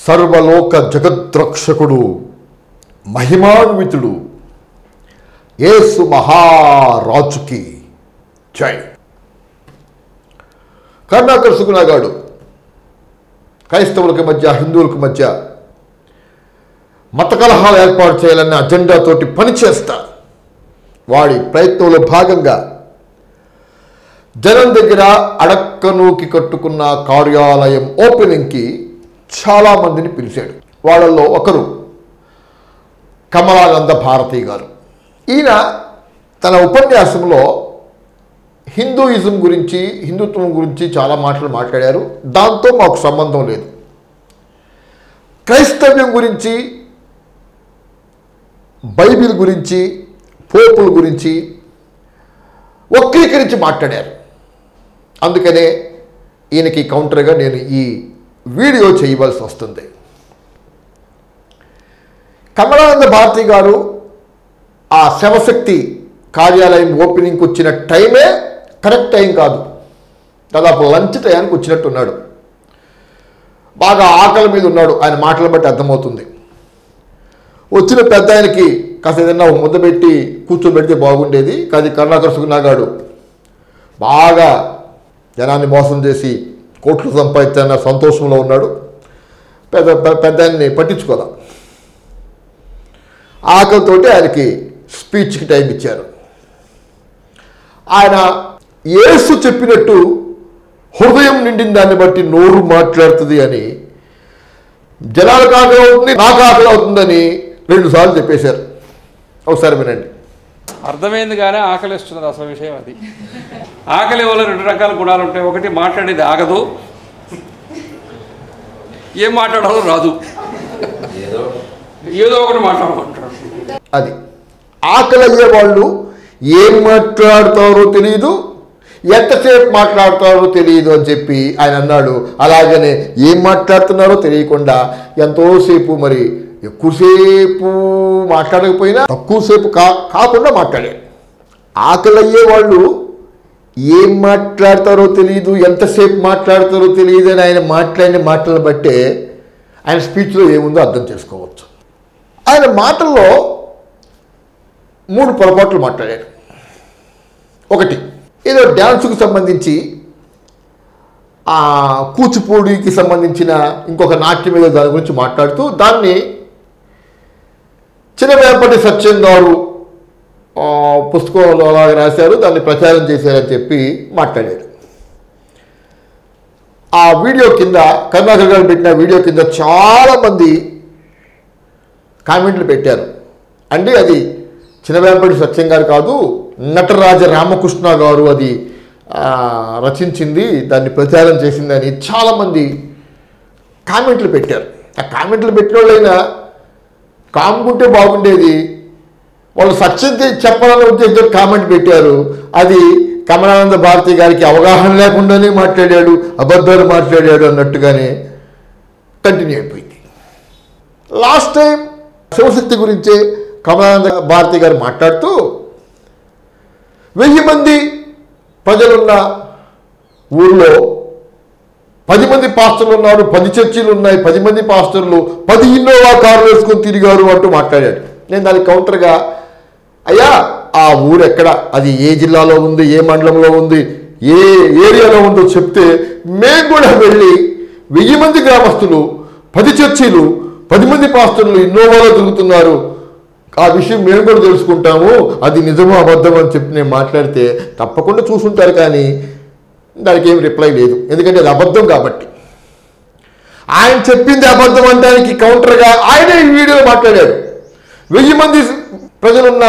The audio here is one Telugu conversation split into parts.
సర్వలోక జగద్రక్షకుడు మహిమాన్వితుడు యేసు మహారాజుకి జై. కరుణాకర్ సుగుణగాడు క్రైస్తవులకు మధ్య హిందువులకు మధ్య మత కలహాలు ఏర్పాటు చేయాలన్న అజెండాతోటి పనిచేస్తా వాడి ప్రయత్నంలో భాగంగా జనం దగ్గర అడక్కనూకి కట్టుకున్న కార్యాలయం ఓపెనింగ్కి చాలామందిని పిలిచాడు. వాళ్ళల్లో ఒకరు కమలానంద భారతి గారు. ఈయన తన ఉపన్యాసంలో హిందూయిజం గురించి హిందుత్వం గురించి చాలా మాటలు మాట్లాడారు. దాంతో మాకు సంబంధం లేదు. క్రైస్తవ్యం గురించి బైబిల్ గురించి పోపుల గురించి వక్రీకరించి మాట్లాడారు. అందుకనే ఈయనకి కౌంటర్గా నేను ఈ వీడియో చేయవలసి వస్తుంది. కమలానంద భారతి గారు ఆ శివశక్తి కార్యాలయం ఓపెనింగ్కి వచ్చిన టైమే కరెక్ట్ టైం కాదు. దాదాపు లంచ్ టైంకి వచ్చినట్టున్నాడు. బాగా ఆకలి మీద ఉన్నాడు. ఆయన మాటలు బట్టి అర్థమవుతుంది. వచ్చిన పెద్ద ఆయనకి కాస్త ఏదన్నా ముద్ద పెట్టి కూర్చోబెడితే బాగుండేది. కానీ కరుణాకర్ సుగుణగాడు బాగా జనాన్ని మోసం చేసి కోట్లు సంపాదించాలన్న సంతోషంలో ఉన్నాడు. పెద్ద ఆయన్ని పట్టించుకోదా. ఆకలితోటి ఆయనకి స్పీచ్కి టైం ఇచ్చారు. ఆయన యేసు చెప్పినట్టు హృదయం నిండిన దాన్ని బట్టి నోరు మాట్లాడుతుంది అని, జనాలకు ఆకలి అవుతుంది నాకు ఆకలి అవుతుందని 2 సార్లు చెప్పేశారు. ఒకసారి వినండి. అర్థమైంది కానీ ఆకలిస్తున్నది అసలు విషయం. అది ఆకలి వల్ల 2 రకాల గుణాలు ఉంటాయి. ఒకటి మాట్లాడేది ఆగదు, ఏం మాట్లాడాలో రాదు, ఏదో ఒకటి మాట్లాడుకుంటాడు. అది ఆకలి అయ్యే వాళ్ళు ఏం మాట్లాడతారో తెలియదు, ఎంతసేపు మాట్లాడతారో తెలియదు అని చెప్పి ఆయన అన్నాడు. అలాగనే ఏం మాట్లాడుతున్నారో తెలియకుండా ఎంతోసేపు, మరి ఎక్కువసేపు మాట్లాడకపోయినా తక్కువసేపు కాకుండా మాట్లాడాడు. ఆకలి అయ్యే వాళ్ళు ఏం మాట్లాడతారో తెలియదు, ఎంతసేపు మాట్లాడతారో తెలియదు అని ఆయన మాట్లాడిన మాటలను బట్టే ఆయన స్పీచ్లో ఏముందో అర్థం చేసుకోవచ్చు. ఆయన మాటల్లో 3 పొరపాట్లు మాట్లాడాడు. ఒకటి, ఏదో డ్యాన్సుకు సంబంధించి కూచిపూడికి సంబంధించిన ఇంకొక నాట్యం మీద దాని గురించి మాట్లాడుతూ దాన్ని చిన్నవేపటి సత్యం గారు పుస్తకంలో అలాగే రాశారు, దాన్ని ప్రచారం చేశారని చెప్పి మాట్లాడాడు. ఆ వీడియో కింద కరుణాకర్ గారు పెట్టిన వీడియో కింద చాలామంది కామెంట్లు పెట్టారు. అంటే అది చిన్నవేపటి సత్యం గారు కాదు, నటరాజ రామకృష్ణ గారు అది రచించింది, దాన్ని ప్రచారం చేసిందని చాలామంది కామెంట్లు పెట్టారు. ఆ కామెంట్లు పెట్టిన వాళ్ళైనా కాముకుంటే బాగుండేది. వాళ్ళు సత్యం చెప్పాలనే ఉద్దేశంతో కామెంట్ పెట్టారు. అది కమలానంద భారతి గారికి అవగాహన లేకుండానే మాట్లాడాడు, అబద్ధాలు మాట్లాడాడు అన్నట్టుగానే కంటిన్యూ అయిపోయింది. లాస్ట్ టైం శివశక్తి గురించే కమలానంద భారతి గారు మాట్లాడుతూ 1000 మంది ప్రజలున్న ఊళ్ళో 10 మంది పాస్టర్లు ఉన్నారు, 10 చర్చిలు ఉన్నాయి, 10 మంది పాస్టర్లు 10 ఇన్నోవా కార్లు వేసుకొని తిరిగారు అంటూ మాట్లాడాడు. నేను దానికి కౌంటర్గా, అయ్యా ఆ ఊరు ఎక్కడ, అది ఏ జిల్లాలో ఉంది, ఏ మండలంలో ఉంది, ఏ ఏరియాలో ఉందో చెప్తే మేము కూడా వెళ్ళి 1000 మంది గ్రామస్తులు, 10 చర్చిలు, 10 మంది పాస్టర్లు ఇన్నోవాలో తిరుగుతున్నారు, ఆ విషయం మేము కూడా తెలుసుకుంటాము, అది నిజమో అబద్ధం అని చెప్పి నేను మాట్లాడితే తప్పకుండా చూసుంటారు. కానీ దానికి ఏం రిప్లై లేదు, ఎందుకంటే అది అబద్ధం కాబట్టి. ఆయన చెప్పింది అబద్ధం అనడానికి కౌంటర్గా ఆయనే ఈ వీడియోలో మాట్లాడాడు. 1000 మంది ప్రజలున్న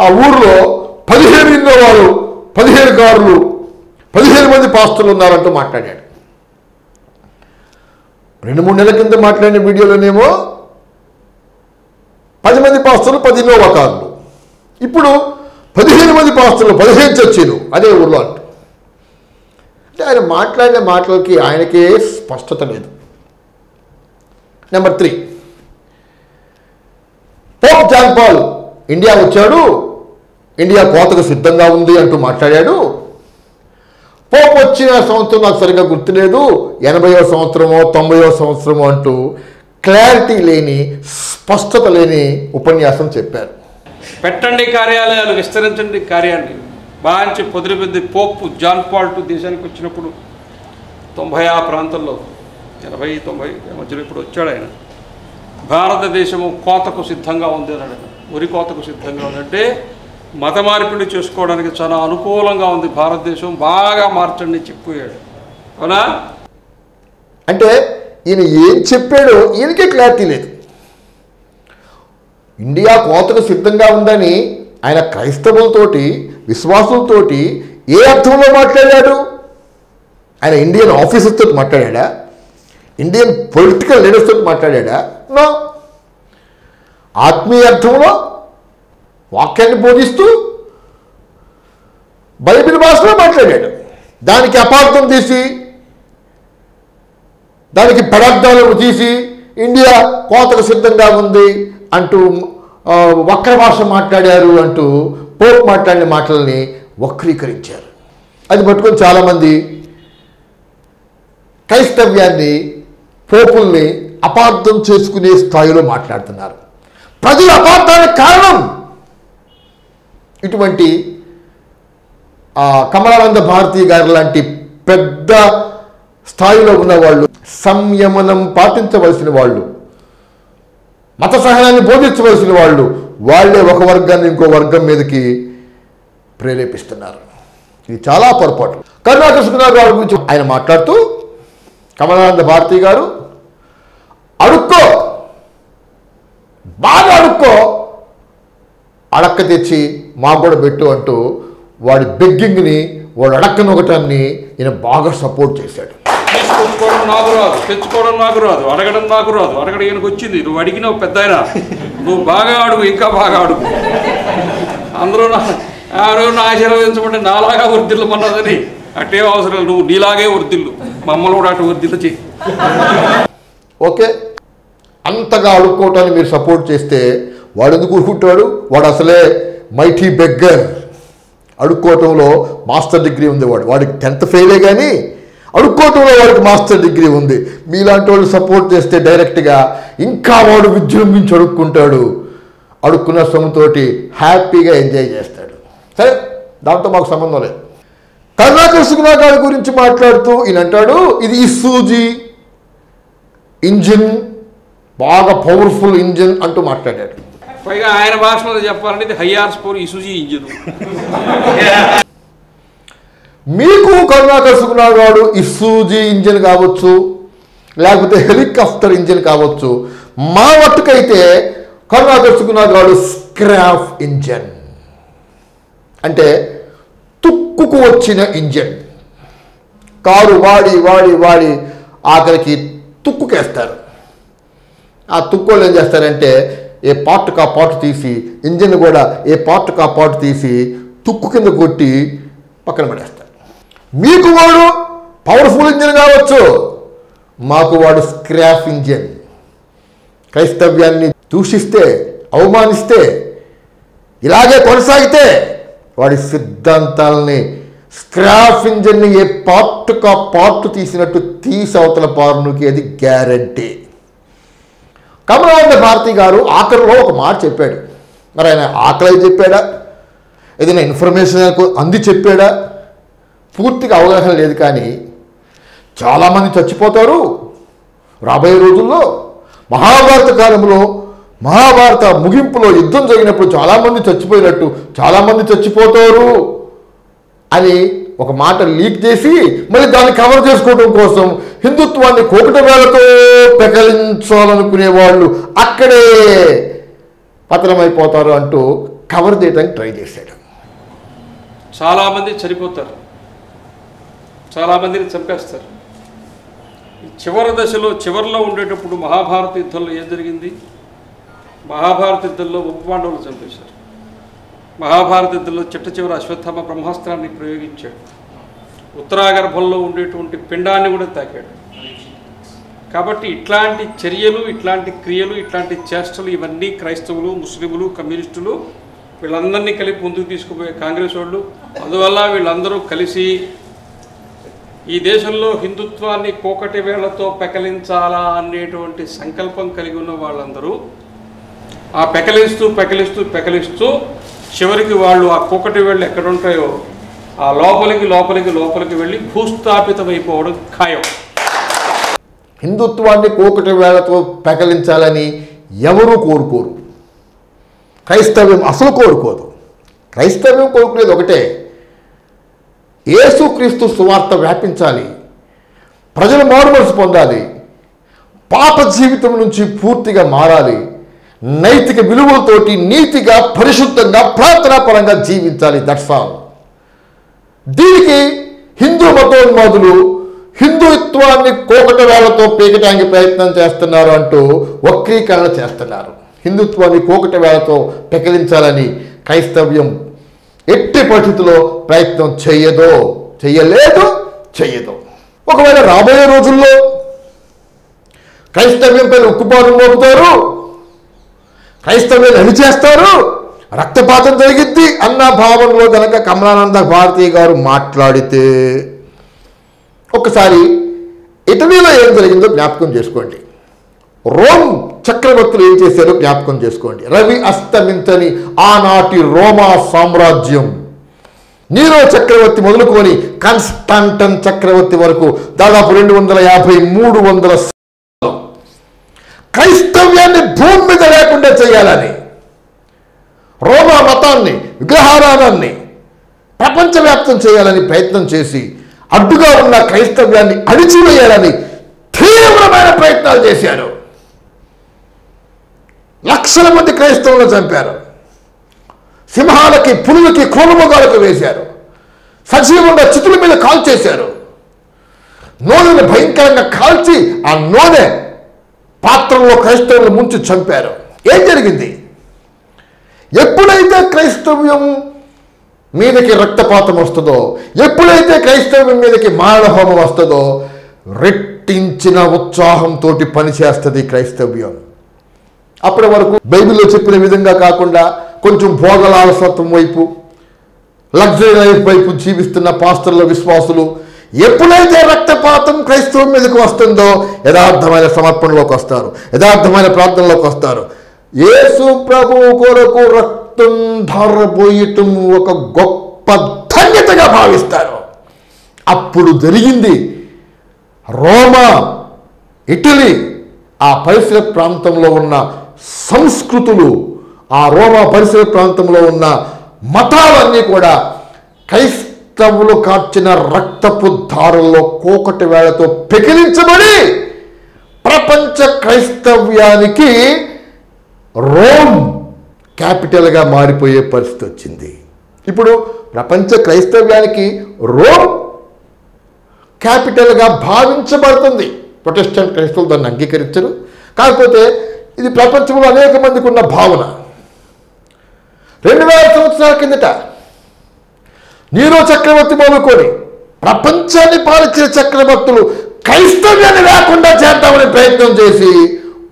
ఆ ఊర్లో 15 ఇన్నోవాలు, 15 కార్లు, 15 మంది పాస్టర్లు ఉన్నారంటూ మాట్లాడాడు. 2-3 నెలల కింద మాట్లాడిన వీడియోలోనేమో 10 మంది పాస్టర్లు, 10 ఇన్నోవా కార్లు. ఇప్పుడు 15 మంది పాస్టర్లు, 15 చర్చిలు అదే ఊర్లో అంట. అంటే ఆయన మాట్లాడిన మాటలకి ఆయనకే స్పష్టత లేదు. Number 3, pope John Paul India వచ్చాడు, ఇండియా కోతకు సిద్ధంగా ఉంది అంటూ మాట్లాడాడు. పోప్ వచ్చిన సంవత్సరం నాకు సరిగ్గా గుర్తులేదు, 80వ సంవత్సరమో 90వ సంవత్సరమో అంటూ క్లారిటీ లేని, స్పష్టత లేని ఉపన్యాసం చెప్పారు. పెట్టండి కార్యాలయాలు, విస్తరించండి కార్యాన్ని. Branch పొదిరిపెద్ది Pope John Paul II దేశానికి వచ్చినప్పుడు 90 ఆ ప్రాంతంలో 80, 90 మధ్యలో ఇప్పుడు వచ్చాడు ఆయన. భారతదేశము కోతకు సిద్ధంగా ఉంది అన్నాడు. వరి కోతకు సిద్ధంగా ఉందంటే మత మార్పిడి చేసుకోవడానికి చాలా అనుకూలంగా ఉంది భారతదేశం, బాగా మార్చండి చెప్పాడు. అవునా? అంటే ఈయన ఏం చెప్పాడో ఈయనకే క్లారిటీ లేదు. ఇండియా కోతకు సిద్ధంగా ఉందని ఆయన క్రైస్తవులతోటి, విశ్వాసులతోటి ఏ అర్థంలో మాట్లాడాడు? ఆయన ఇండియన్ ఆఫీసర్స్ తోటి మాట్లాడా? ఇండియన్ పొలిటికల్ లీడర్స్ తోటి మాట్లాడా? నో. ఆత్మీయ అర్థంలో వాక్యాన్ని బోధిస్తూ బైబిల్ భాషలో మాట్లాడాడు. దానికి అపార్థం తీసి, దానికి పదార్థాలను తీసి ఇండియా కోతకు సిద్ధంగా ఉంది అంటూ వక్ర భాష మాట్లాడారు అంటూ పోప్ మాట్లాడిన మాటల్ని వక్రీకరించారు. అది పట్టుకొని చాలామంది క్రైస్తవ్యాన్ని, పోపుల్ని అపార్థం చేసుకునే స్థాయిలో మాట్లాడుతున్నారు. ప్రజల అపార్థానికి కారణం ఇటువంటి కమలానంద భారతి గారు లాంటి పెద్ద స్థాయిలో ఉన్నవాళ్ళు, సంయమనం పాటించవలసిన వాళ్ళు, మత సహనాన్ని బోధించవలసిన వాళ్ళు, వాళ్ళే ఒక వర్గాన్ని ఇంకో వర్గం మీదకి ప్రేరేపిస్తున్నారు. ఇది చాలా పొరపాటు. కరుణాకృష్ణ గారి గురించి ఆయన మాట్లాడుతూ, కమలానంద భారతి గారు అడుక్కో, బాగా అడుక్కో, అడక్క తెచ్చి మాకు కూడా పెట్టు అంటూ వాడి బెగ్గింగ్ని, వాడు అడక్కనొకటాన్ని ఈయన బాగా సపోర్ట్ చేశాడు. తీసుకొచ్చుకోవడం నాకు రాదు, తెచ్చుకోవడం నాకు రాదు, అడగడం నాకు రాదు. అడగడం ఈయనకు వచ్చింది. నువ్వు అడిగినావు పెద్ద ఆయన, నువ్వు బాగా అడుగు, ఇంకా బాగా అడుగు. అందరూ నా ఆశీర్వదించమంటే నాలాగా వర్దిల్లమన్నదని. అట్టే అవసరం, నువ్వు నీలాగే వర్దిల్లు, మమ్మల్ని కూడా అటు వర్దిల్ల చెయ్యి. ఓకే, అంతగా అడుక్కోవటాన్ని మీరు సపోర్ట్ చేస్తే వాడు ఎందుకు ఊరుకుంటాడు? వాడు అసలే మైటీ బెగ్గర్. అడుక్కోవటంలో మాస్టర్ డిగ్రీ ఉంది. వాడికి 10th ఫెయిలే కానీ అడుక్కోవటంలో వాడికి మాస్టర్ డిగ్రీ ఉంది. మీలాంటి వాళ్ళు సపోర్ట్ చేస్తే డైరెక్ట్గా ఇంకా వాడు విజృంభించి అడుక్కుంటాడు. అడుక్కున్న సొమ్ముతోటి హ్యాపీగా ఎంజాయ్ చేస్తాడు. సరే, దాంతో మాకు సంబంధం లేదు. కరుణాకృష్ణ గారి గురించి మాట్లాడుతూ ఈయన అంటాడు, ఇది ఇసూజీ ఇంజిన్, బాగా పవర్ఫుల్ ఇంజిన్ అంటూ మాట్లాడాడు. పైగా ఆయన భాషలో చెప్పాలంటే ఇది హై హార్స్ పవర్ ఇసూజీ ఇంజిన్. మీకు కరుణాకృష్ణ గారు ఇసూజీ ఇంజిన్ కావచ్చు, లేకపోతే హెలికాప్టర్ ఇంజిన్ కావచ్చు. మా మట్టుకైతే కరుణాకృష్ణ గారు స్క్రాప్ ఇంజిన్, అంటే తుక్కుకు వచ్చిన ఇంజిన్. కారు వాడి వాడి వాడి ఆఖరికి తుక్కుకేస్తారు. ఆ తుక్కోళ్ళు ఏం చేస్తారంటే ఏ పార్ట్ కా పార్ట్ తీసి, ఇంజిన్ కూడా ఏ పార్ట్ కా పార్ట్ తీసి తుక్కు కింద కొట్టి పక్కన పడేస్తారు. మీకు వాడు పవర్ఫుల్ ఇంజిన్ కావచ్చు, మాకు వాడు స్క్రాప్ ఇంజిన్. క్రైస్తవ్యాన్ని దూషిస్తే, అవమానిస్తే, ఇలాగే కొనసాగితే వాడి సిద్ధాంతాలని, స్క్రాప్ ఇంజిన్ని ఏ పార్ట్ కా పార్ట్ తీసినట్టు తీసి అవతల పారునుకి అది గ్యారంటీ. కమలానంద భారతి గారు ఆఖరిలో ఒక మాట చెప్పాడు. మరి ఆయన ఆకలి చెప్పాడా, ఏదైనా ఇన్ఫర్మేషన్ అంది చెప్పాడా, పూర్తిగా అవగాహన లేదు. కానీ చాలామంది చచ్చిపోతారు రాబోయే రోజుల్లో. మహాభారత కాలంలో, మహాభారత ముగింపులో యుద్ధం జరిగినప్పుడు చాలామంది చచ్చిపోయినట్టు, చాలామంది చచ్చిపోతారు అని ఒక మాట లీక్ చేసి మళ్ళీ దాన్ని కవర్ చేసుకోవడం కోసం హిందుత్వాన్ని కోకట వేలతో పెకలించాలనుకునే వాళ్ళు అక్కడే పతనమైపోతారు అంటూ కవర్ చేయడానికి ట్రై చేశాడు. చాలామంది చనిపోతారు, చాలామందిని చంపేస్తారు. చివరి దశలో, చివరిలో ఉండేటప్పుడు మహాభారత యుద్ధంలో ఏం జరిగింది? మహాభారత యుద్ధంలో ఉపపాండవులు చంపేశారు. మహాభారత యుద్ధంలో చిట్ట అశ్వత్థామ బ్రహ్మాస్త్రాన్ని ప్రయోగించాడు. ఉత్తరాగర్భంలో ఉండేటువంటి పిండాన్ని కూడా తాకాడు. కాబట్టి ఇట్లాంటి చర్యలు, ఇట్లాంటి క్రియలు, ఇట్లాంటి చేష్టలు ఇవన్నీ క్రైస్తవులు, ముస్లింలు, కమ్యూనిస్టులు వీళ్ళందరినీ కలిపి ముందుకు తీసుకుపోయే కాంగ్రెస్ వాళ్ళు. అందువల్ల వీళ్ళందరూ కలిసి ఈ దేశంలో హిందుత్వాన్ని కోకటి వేళ్లతో పెకలించాలా అనేటువంటి సంకల్పం కలిగి ఉన్న వాళ్ళందరూ ఆ పెకలిస్తూ చివరికి వాళ్ళు ఆ కోకటి వేళ్ళు ఎక్కడ ఉంటాయో ఆ లోపలికి వెళ్ళి భూస్థాపితమైపోవడం ఖాయం. హిందుత్వాన్ని కోకటి వేళ్లతో పెకలించాలని ఎవరూ కోరుకోరు. క్రైస్తవ్యం అసలు కోరుకోదు. క్రైస్తవ్యం కోరుకునేది ఒకటే, యేసుక్రీస్తు సువార్త వ్యాపించాలి, ప్రజలు మారుమనసు పొందాలి, పాప జీవితం నుంచి పూర్తిగా మారాలి, నైతిక విలువలతోటి నీతిగా పరిశుద్ధంగా ప్రార్థనాపరంగా జీవించాలి. That's all. దీనికి హిందూ మతోన్మాదులు హిందుత్వాన్ని కోకటి వేళ్లతో పీకటానికి ప్రయత్నం చేస్తున్నారు అంటూ వక్రీకరణ చేస్తున్నారు. హిందుత్వాన్ని కోకటి వేళ్లతో పెకిలించాలని క్రైస్తవ్యం ఎట్టి పరిస్థితుల్లో ప్రయత్నం చెయ్యలేదు. ఒకవేళ రాబోయే రోజుల్లో క్రైస్తవ్యంపై ఉక్కుపాదం మోపుతారు, క్రైస్తవ్యాన్ని అణిచేస్తారు, రక్తపాతం జరిగిద్ది అన్న భావంలో కనుక కమలానంద భారతి గారు మాట్లాడితే ఒకసారి ఇటలీలో ఏం జరిగిందో జ్ఞాపకం చేసుకోండి. రోమ్ చక్రవర్తులు ఏం చేశారో జ్ఞాపకం చేసుకోండి. రవి అస్తమించని ఆనాటి రోమా సామ్రాజ్యం, నీరో చక్రవర్తి మొదలుకొని కాన్స్టాంటన్ చక్రవర్తి వరకు దాదాపు 250-300 క్రైస్తవ్యాన్ని భూమి మీద లేకుండా చేయాలని, రోమా మతాన్ని విగ్రహారాధాన్ని ప్రపంచవ్యాప్తం చేయాలని ప్రయత్నం చేసి అడ్డుగా ఉన్న క్రైస్తవ్యాన్ని అణిచివేయాలని తీవ్రమైన ప్రయత్నాలు చేశారు. లక్షల మంది క్రైస్తవులను చంపారు. సింహాలకి, పులులకి, క్రూరమృగాలకు వేశారు. సజీవంగా చితుల మీద కాల్చేశారు. నూనెను భయంకరంగా కాల్చి ఆ నూనె పాత్రలో క్రైస్తవులను ముంచి చంపారు. ఏం జరిగింది? ఎప్పుడైతే క్రైస్తవ్యం మీదకి రక్తపాతం వస్తుందో, ఎప్పుడైతే క్రైస్తవ్యం మీదకి మారణహోమం వస్తుందో, రెట్టించిన ఉత్సాహంతో పనిచేస్తుంది క్రైస్తవ్యం. అప్పటి వరకు బైబిల్లో చెప్పిన విధంగా కాకుండా కొంచెం భోగలాలసత్వం వైపు, లగ్జరీ లైఫ్ వైపు జీవిస్తున్న పాస్టర్ల విశ్వాసులు ఎప్పుడైతే రక్తపాతం క్రైస్తవం మీదకి వస్తుందో యథార్థమైన సమర్పణలోకి వస్తారు, యథార్థమైన ప్రార్థనలోకి వస్తారు. యేసు ప్రభువు కొరకు రక్తం ధారపోయటం ఒక గొప్ప ధన్యతగా భావిస్తారు. అప్పుడు జరిగింది రోమా, ఇటలీ, ఆ పరిసర ప్రాంతంలో ఉన్న సంస్కృతులు, ఆ రోమా పరిసర ప్రాంతంలో ఉన్న మతాలన్నీ కూడా క్రైస్తవులు కార్చిన రక్తపు ధారల్లో కోకటి వేళ్లతో పెకిలించబడి ప్రపంచ క్రైస్తవ్యానికి రోమ్ క్యాపిటల్గా మారిపోయే పరిస్థితి వచ్చింది. ఇప్పుడు ప్రపంచ క్రైస్తవ్యానికి రోమ్ క్యాపిటల్గా భావించబడుతుంది. ప్రొటెస్టెంట్ క్రైస్తవులు దాన్ని అంగీకరించరు. కాకపోతే ఇది ప్రపంచంలో అనేక మందికి ఉన్న భావన. 2000 సంవత్సరాల కిందట నీరో చక్రవర్తి మొదలుకొని ప్రపంచాన్ని పాలించిన చక్రవర్తులు క్రైస్తవ్యాన్ని లేకుండా చేద్దామని ప్రయత్నం చేసి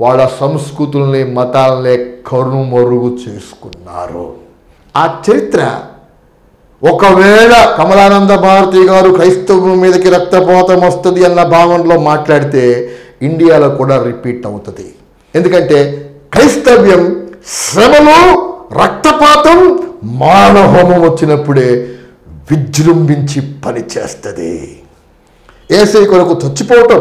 వాళ్ళ సంస్కృతుల్ని, మతాలనే కనుమరుగు చేసుకున్నారు. ఆ చరిత్ర ఒకవేళ కమలానంద భారతి గారు క్రైస్తవం మీదకి రక్తపాతం వస్తుంది అన్న భావనలో మాట్లాడితే ఇండియాలో కూడా రిపీట్ అవుతుంది. ఎందుకంటే క్రైస్తవ్యం శ్రమలు, రక్తపాతం, మానహోమం వచ్చినప్పుడే విజృంభించి పనిచేస్తుంది. యేసయ్య కొరకు చచ్చిపోవటం,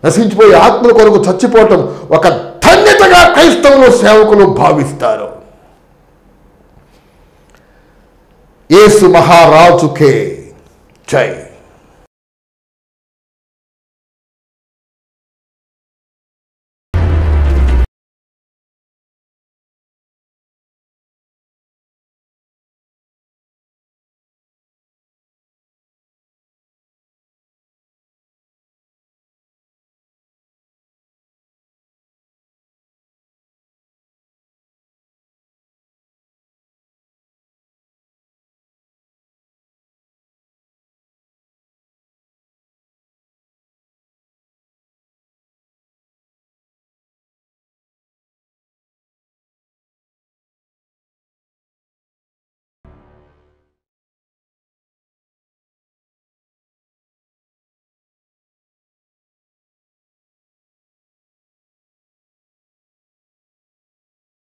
నశించిపోయే ఆత్మల కొరకు చచ్చిపోవటం ఒక ధన్యతగా క్రైస్తవులు, సేవకులు భావిస్తారు. యేసు మహారాజుకే జై.